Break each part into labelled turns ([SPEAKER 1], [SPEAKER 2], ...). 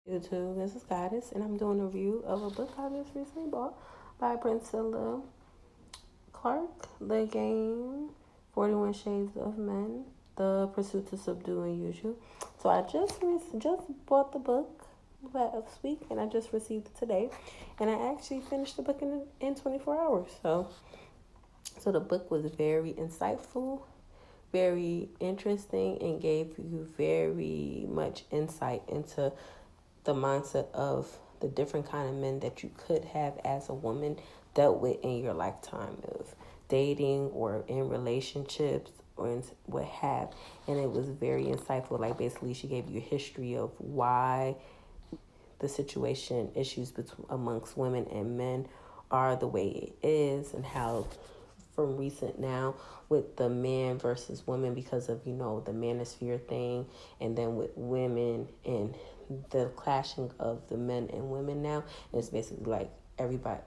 [SPEAKER 1] YouTube, this is Goddess, and I'm doing a review of a book I just recently bought by Priscilla Clark, The Game, 41 Shades of Men, The Pursuit to Subdue and Use You. So I just bought the book last week, and I just received it today, and I actually finished the book in 24 hours. So the book was very insightful, very interesting, and gave you very much insight into the mindset of the different kind of men that you could have as a woman dealt with in your lifetime of dating or in relationships or in what have. And it was very insightful. Like, basically, she gave you a history of why the situation issues between amongst women and men are the way it is, and how from recent now with the man versus women, because of the manosphere thing, and then with women and the clashing of the men and women now, and it's basically like everybody's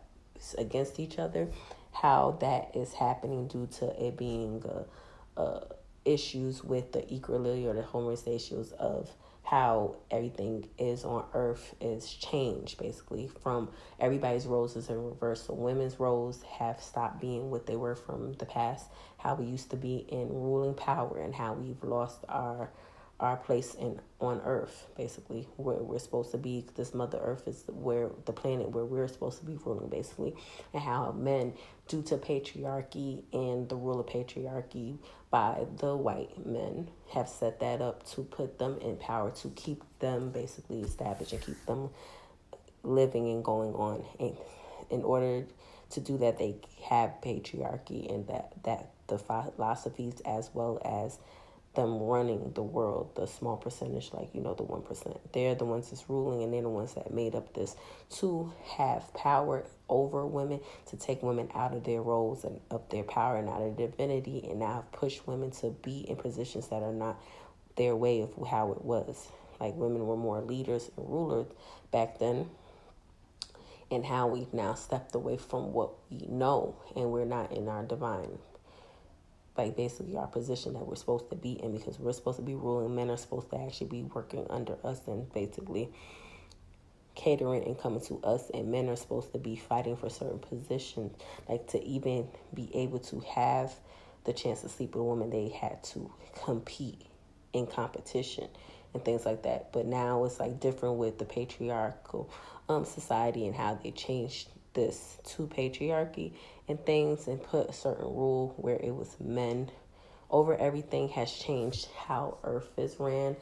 [SPEAKER 1] against each other, how that is happening due to it being issues with the equality or the homeostasis of how everything is on earth is changed, basically, from everybody's roles is in reverse. So women's roles have stopped being what they were from the past, how we used to be in ruling power, and how we've lost our place on earth, basically, where we're supposed to be. This mother earth is where the planet where we're supposed to be ruling, basically, and how men, due to patriarchy and the rule of patriarchy by the white men, have set that up to put them in power, to keep them basically established and keep them living and going on. And in order to do that, they have patriarchy, and that the philosophies, as well as them running the world, the small percentage, like, the 1%. They're the ones that's ruling, and they're the ones that made up this to have power over women, to take women out of their roles and of their power and out of their divinity, and now have pushed women to be in positions that are not their way of how it was. Like, women were more leaders and rulers back then, and how we've now stepped away from what we know, and we're not in our divine, like, basically our position that we're supposed to be in, because we're supposed to be ruling. Men are supposed to actually be working under us and basically catering and coming to us, and men are supposed to be fighting for certain positions. Like, to even be able to have the chance to sleep with a woman, they had to compete in competition and things like that. But now it's like different with the patriarchal society, and how they changed this to patriarchy and things, and put a certain rule where it was men over everything, has changed how earth is ran.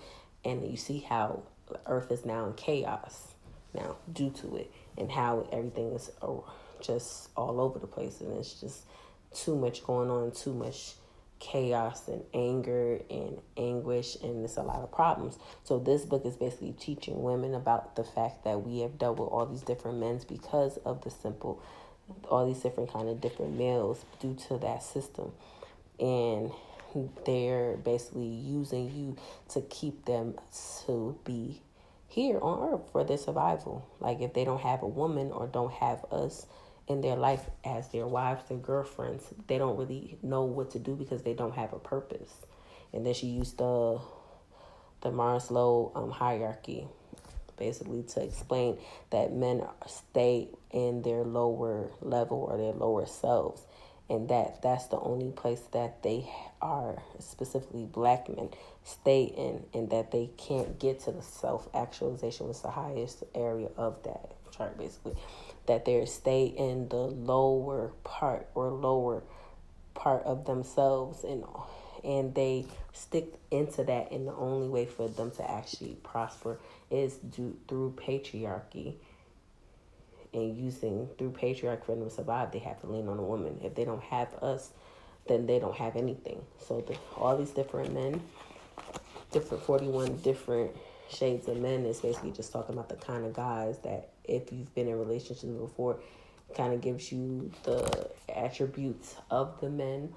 [SPEAKER 1] And you see how earth is now in chaos now due to it, and how everything is just all over the place, and it's just too much going on, too much chaos and anger and anguish, and there's a lot of problems. So this book is basically teaching women about the fact that we have dealt with all these different men because of all these different kind of different males due to that system, and they're basically using you to keep them to be here on earth for their survival. Like, if they don't have a woman or don't have us in their life as their wives, their girlfriends, they don't really know what to do because they don't have a purpose. And then she used the Maslow hierarchy, basically, to explain that men stay in their lower level or their lower selves, and that's the only place that they are, specifically black men, stay in, and that they can't get to the self-actualization, was the highest area of that chart, basically, that they stay in the lower part of themselves, and they stick into that, and the only way for them to actually prosper is through patriarchy, and using through patriarchy for them to survive. They have to lean on a woman. If they don't have us, then they don't have anything. So all these different men, different 41 different shades of men, is basically just talking about the kind of guys that, if you've been in relationships before, kind of gives you the attributes of the men,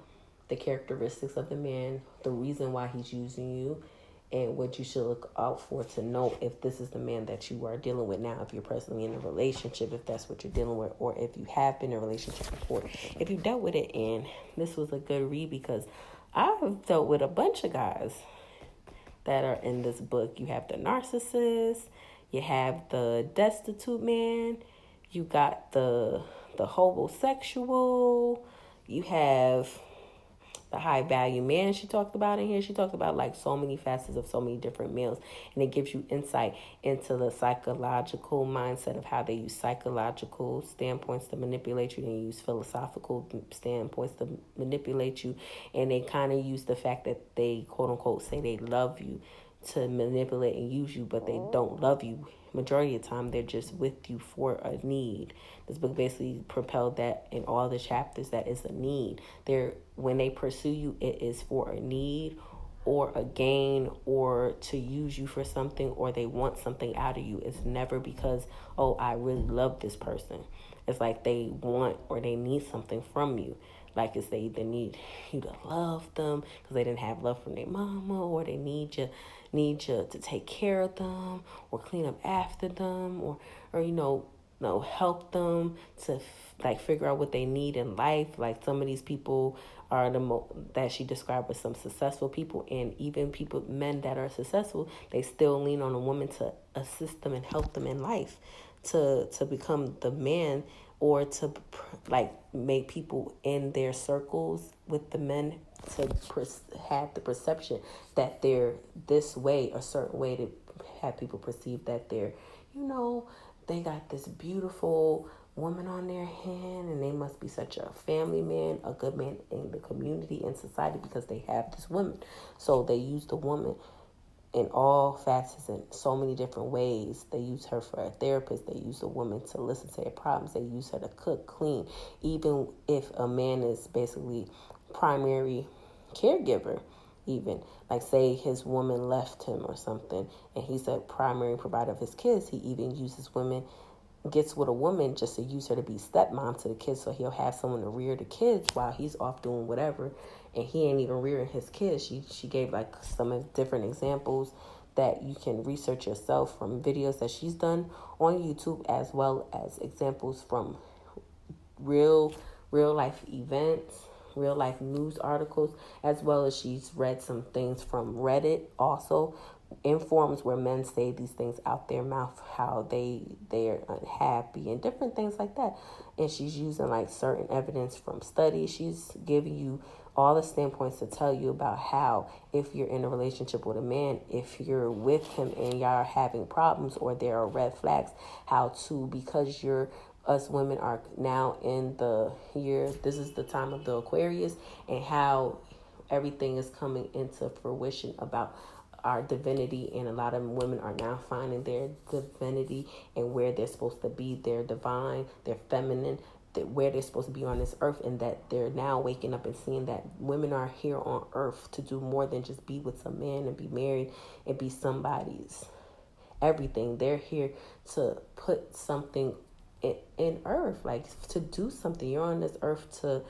[SPEAKER 1] the characteristics of the man, the reason why he's using you, and what you should look out for to know if this is the man that you are dealing with now, if you're presently in a relationship, if that's what you're dealing with, or if you have been in a relationship before, if you dealt with it. And this was a good read, because I've dealt with a bunch of guys that are in this book. You have the narcissist, You have the destitute man. You got the homosexual. You have the high value man she talked about in here. She talked about like so many facets of so many different males, and it gives you insight into the psychological mindset of how they use psychological standpoints to manipulate you, and use philosophical standpoints to manipulate you, and they kind of use the fact that they quote unquote say they love you to manipulate and use you, but they don't love you. Majority of the time, they're just with you for a need. This book basically propelled that in all the chapters that is a need. When they pursue you, it is for a need or a gain or to use you for something, or they want something out of you. It's never because, oh, I really love this person. It's like they want or they need something from you. Like it's they either need you to love them because they didn't have love from their mama, or they need you to take care of them or clean up after them, or help them to like figure out what they need in life. Like some of these people are that she described as some successful people, and even men that are successful, they still lean on a woman to assist them and help them in life, to become the man, or to like make people in their circles with the men to have the perception that they're this way, a certain way, to have people perceive that they're, they got this beautiful woman on their hand, and they must be such a family man, a good man in the community and society because they have this woman. So they use the woman in all facets in so many different ways. They use her for a therapist. They use a woman to listen to their problems. They use her to cook, clean. Even if a man is basically primary caregiver, even like say his woman left him or something, and he's a primary provider of his kids, he even uses women, gets with a woman just to use her to be stepmom to the kids, so he'll have someone to rear the kids while he's off doing whatever, and he ain't even rearing his kids. She gave like some different examples that you can research yourself from videos that she's done on YouTube, as well as examples from real life events, real life news articles, as well as she's read some things from Reddit also, in forums where men say these things out their mouth, how they're unhappy and different things like that. And she's using like certain evidence from studies. She's giving you all the standpoints to tell you about how, if you're in a relationship with a man, if you're with him and y'all are having problems or there are red flags, how to, because us women are now in the year, this is the time of the Aquarius, and how everything is coming into fruition about our divinity, and a lot of women are now finding their divinity and where they're supposed to be, their divine, their feminine, where they're supposed to be on this earth, and that they're now waking up and seeing that women are here on earth to do more than just be with some man and be married and be somebody's everything. They're here to put something in earth, like to do something. You're on this earth to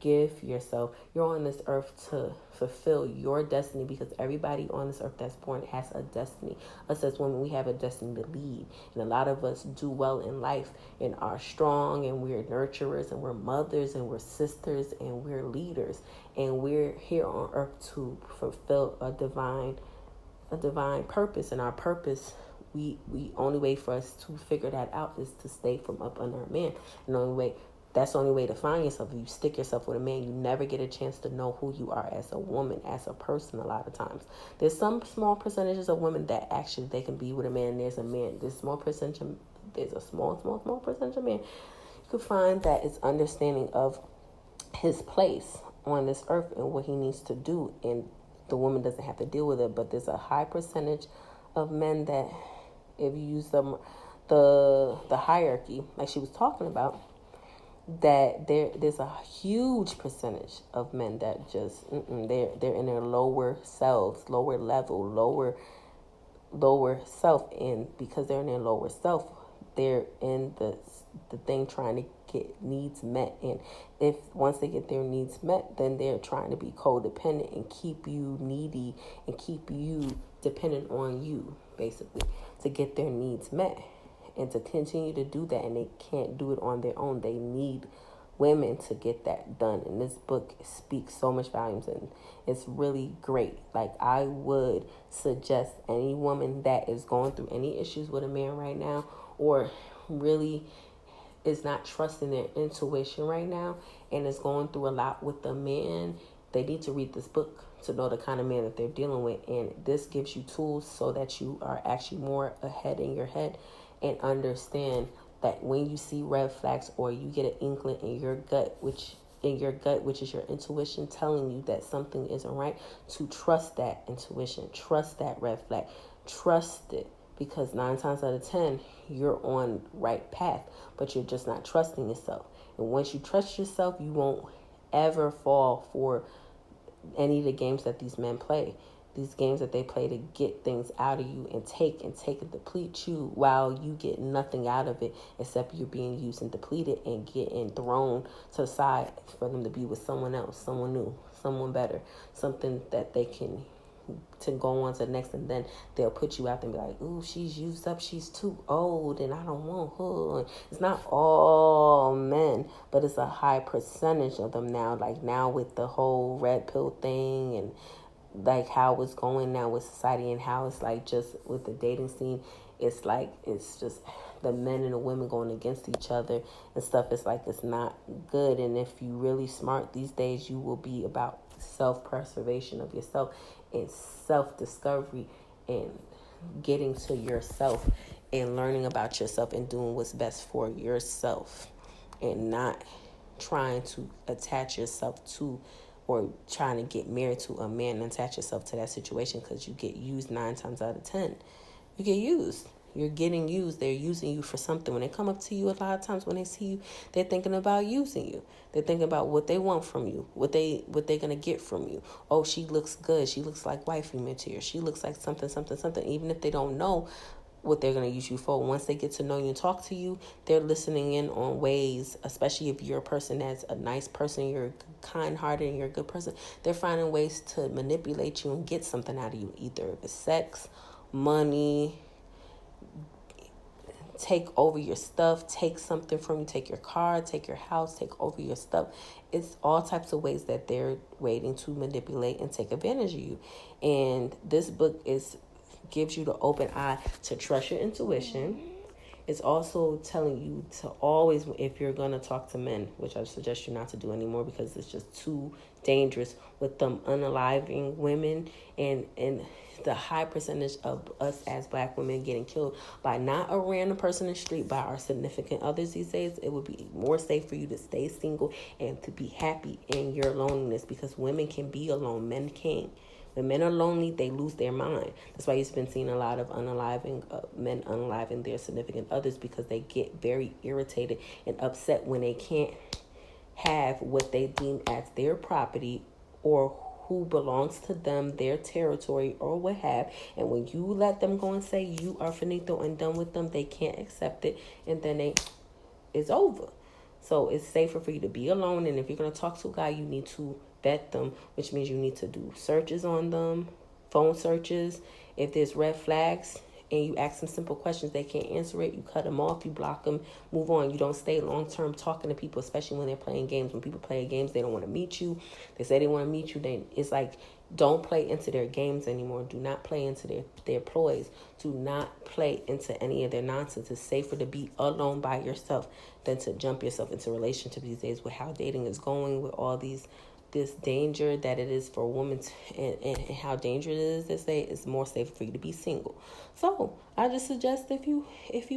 [SPEAKER 1] give yourself. You're on this earth to fulfill your destiny, because everybody on this earth that's born has a destiny. Us as women, we have a destiny to lead, and a lot of us do well in life and are strong, and we're nurturers, and we're mothers, and we're sisters, and we're leaders, and we're here on earth to fulfill a divine purpose. And our purpose, we only way for us to figure that out is to stay from up under a man. And that's the only way to find yourself. If you stick yourself with a man, you never get a chance to know who you are as a woman, as a person. A lot of times, there's some small percentages of women that actually they can be with a man. There's a small percentage of men you could find that is understanding of his place on this earth and what he needs to do, and the woman doesn't have to deal with it. But there's a high percentage of men that, if you use the hierarchy like she was talking about, that there's a huge percentage of men that just they're in their lower selves, lower level, lower self, and because they're in their lower self, they're in the thing trying to get needs met. And if once they get their needs met, then they're trying to be codependent and keep you needy and keep you dependent on you, basically, to get their needs met. And to continue to do that, and they can't do it on their own. They need women to get that done. And this book speaks so much volumes, and it's really great. Like, I would suggest any woman that is going through any issues with a man right now, or really is not trusting their intuition right now and is going through a lot with the man, they need to read this book to know the kind of man that they're dealing with. And this gives you tools so that you are actually more ahead in your head and understand that when you see red flags, or you get an inkling in your gut, which is your intuition telling you that something isn't right, to trust that intuition, trust that red flag, trust it. Because 9 times out of 10, you're on right path, but you're just not trusting yourself. And once you trust yourself, you won't ever fall for any of the games that these men play. These games that they play to get things out of you and take and deplete you, while you get nothing out of it except you're being used and depleted and getting thrown to the side for them to be with someone else, someone new, someone better, something that they can to go on to the next, and then they'll put you out there and be like, ooh, she's used up, she's too old, and I don't want her. And it's not all men, but it's a high percentage of them now. Like, now with the whole red pill thing, and like how it's going now with society, and how it's like just with the dating scene, it's like it's just the men and the women going against each other and stuff. It's like it's not good. And if you really smart these days, you will be about self-preservation of yourself and self-discovery and getting to yourself and learning about yourself and doing what's best for yourself, and not trying to attach yourself to or trying to get married to a man and attach yourself to that situation, because you get used 9 times out of 10. You get used. You're getting used. They're using you for something. When they come up to you, a lot of times when they see you, they're thinking about using you. They're thinking about what they want from you, what they're going to get from you. Oh, she looks good. She looks like wifey material. She looks like something, something, something. Even if they don't know what they're going to use you for, once they get to know you and talk to you, they're listening in on ways, especially if you're a person that's a nice person, you're kind-hearted and you're a good person, they're finding ways to manipulate you and get something out of you, either if it's sex, money, take over your stuff, take something from you, take your car, take your house, take over your stuff. It's all types of ways that they're waiting to manipulate and take advantage of you. And this book gives you the open eye to trust your intuition. It's also telling you to always, if you're going to talk to men, which I suggest you not to do anymore because it's just too dangerous with them unaliving women, and the high percentage of us as black women getting killed by not a random person in the street, by our significant others these days. It would be more safe for you to stay single and to be happy in your loneliness, because women can be alone, men can't. When men are lonely, they lose their mind. That's why you've been seeing a lot of men unaliving their significant others, because they get very irritated and upset when they can't have what they deem as their property, or who belongs to them, their territory, or what have. And when you let them go and say you are finito and done with them, they can't accept it, and then it's over. So it's safer for you to be alone. And if you're going to talk to a guy, you need to vet them, which means you need to do searches on them, phone searches. If there's red flags and you ask them simple questions, they can't answer it, you cut them off, you block them, move on. You don't stay long-term talking to people, especially when they're playing games. When people play games, they don't want to meet you. They say they want to meet you. It's like, don't play into their games anymore. Do not play into their ploys. Do not play into any of their nonsense. It's safer to be alone by yourself than to jump yourself into a relationship these days, with how dating is going, with all this danger that it is for a woman and how dangerous it is. They say it's more safe for you to be single. So I just suggest, if you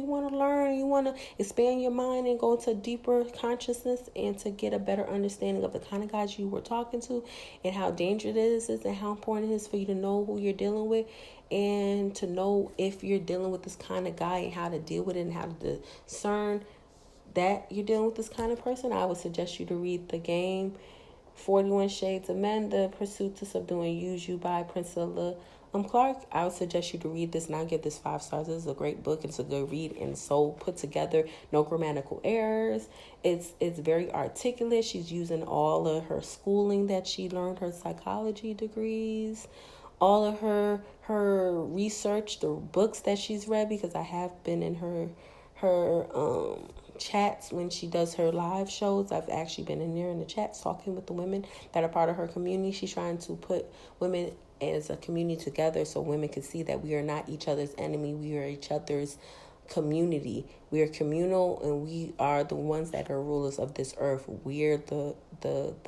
[SPEAKER 1] want to learn, you want to expand your mind and go into deeper consciousness and to get a better understanding of the kind of guys you were talking to and how dangerous it is and how important it is for you to know who you're dealing with, and to know if you're dealing with this kind of guy and how to deal with it and how to discern that you're dealing with this kind of person, I would suggest you to read The Game, 41 Shades of Men, The Pursuit to Subdue and Use You by Priscilla Clark. I would suggest you to read this, and I'll give this 5 stars. This is a great book. It's a good read and so put together. No grammatical errors. It's very articulate. She's using all of her schooling that she learned, her psychology degrees, all of her research, the books that she's read, because I have been in her chats when she does her live shows. I've actually been in there in the chats talking with the women that are part of her community. She's trying to put women as a community together so women can see that we are not each other's enemy. We are each other's community. We are communal, and we are the ones that are rulers of this earth. We're the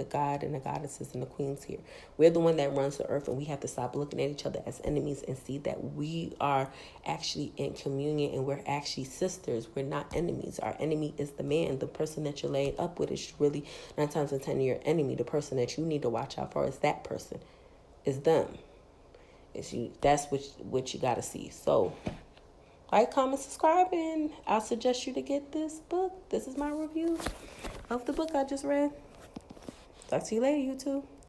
[SPEAKER 1] god and the goddesses and the queens here. We're the one that runs the earth, and we have to stop looking at each other as enemies and see that we are actually in communion, and we're actually sisters. We're not enemies. Our enemy is the man. The person that you're laying up with is really 9 times out of 10 your enemy. The person that you need to watch out for is that person. Is them. It's you. That's what you got to see. So like, comment, subscribe, and I'll suggest you to get this book. This is my review of the book I just read. Talk to you later, YouTube.